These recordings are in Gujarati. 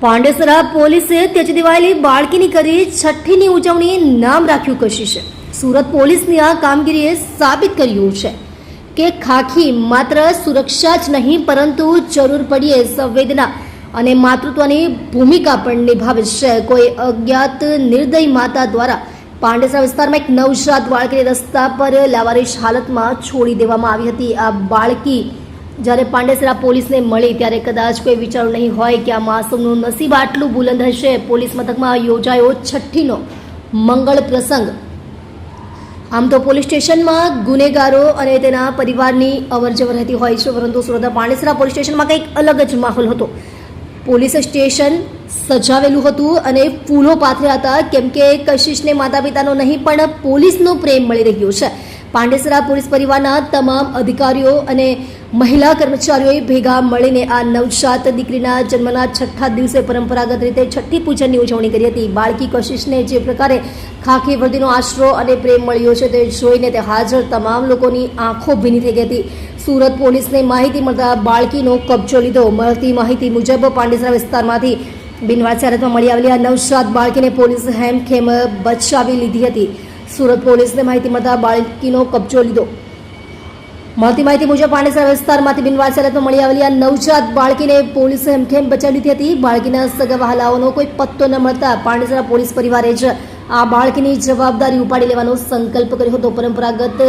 પાંડેસરા પોલીસે ત્યજી દેવાયેલી બાળકીની કરી છઠ્ઠીની ઉજવણી નામ રાખ્યું કશિશ. સુરત પોલીસની આ કામગીરીએ સાબિત કર્યું છે કે ખાખી માત્ર સુરક્ષા જ નહીં પરંતુ જરૂર પડીએ સંવેદના અને માતૃત્વની ભૂમિકા પણ નિભાવે છે. કોઈ અજ્ઞાત નિર્દયી માતા દ્વારા પાંડેસરા વિસ્તારમાં એક નવજાત બાળકીને રસ્તા પર લાવારીશ હાલતમાં છોડી દેવામાં આવી હતી. આ બાળકી જ્યારે પાંડેસરા પોલીસને મળી ત્યારે કદાચ કોઈ વિચાર્યું નહીં હોય કે આ માસૂમનું નસીબ આટલું બુલંદ હશે. પોલીસ મથકમાં યોજાયો છઠ્ઠીનો મંગળ પ્રસંગ. આમ તો પોલીસ સ્ટેશનમાં ગુનેગારો અને તેના પરિવારની અવરજવર રહેતી હોય છે, પરંતુ સુરતના પાંડેસરા પોલીસ સ્ટેશનમાં કંઈક અલગ જ માહોલ હતો. પોલીસ સ્ટેશન સજાવેલું હતું અને ફૂલો પાથર્યા હતા, કેમ કે કશિશને માતા પિતાનો નહીં પણ પોલીસનો પ્રેમ મળી રહ્યો છે. પાંડેસરા પોલીસ પરિવારના તમામ અધિકારીઓ અને મહિલા કર્મચારીઓએ ભેગા મળીને આ નવજાત દીકરીના જન્મના છઠ્ઠા દિવસે પરંપરાગત રીતે છઠ્ઠી પૂજનની ઉજવણી કરી હતી. બાળકી કશિશને જે પ્રકારે ખાખી વર્દીનો આશરો અને પ્રેમ મળ્યો છે તે જોઈને તે હાજર તમામ લોકોની આંખો ભીની થઈ ગઈ હતી. સુરત પોલીસને માહિતી મળતા બાળકીનો કબજો લીધો. મળતી માહિતી મુજબ પાંડેસરા વિસ્તારમાંથી બિનવારસી હાલતમાં મળી આવેલી આ નવજાત બાળકીને પોલીસે હેમખેમ બચાવી લીધી હતી. સુરત પોલીસને માહિતી મળતા બાળકીનો કબજો લીધો. મળતી માહિતી મુજબ પાંડેસરા વિસ્તારમાંથી બિનવારસી હાલતમાં મળી આવેલી આ નવજાત બાળકીને પોલીસે હેમખેમ બચાવી લીધી હતી. બાળકીના સગા વહાલાઓનો કોઈ પત્તો ન મળતા પાંડેસરા પોલીસ પરિવારે જ આ બાળકીની જવાબદારી ઉપાડી લેવાનો સંકલ્પ કર્યો હતો. પરંપરાગત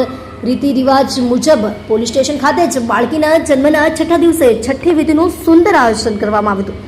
રીતિ રિવાજ મુજબ પોલીસ સ્ટેશન ખાતે જ બાળકીના જન્મના છઠ્ઠા દિવસે છઠ્ઠી વિધિનું સુંદર આયોજન કરવામાં આવ્યું હતું.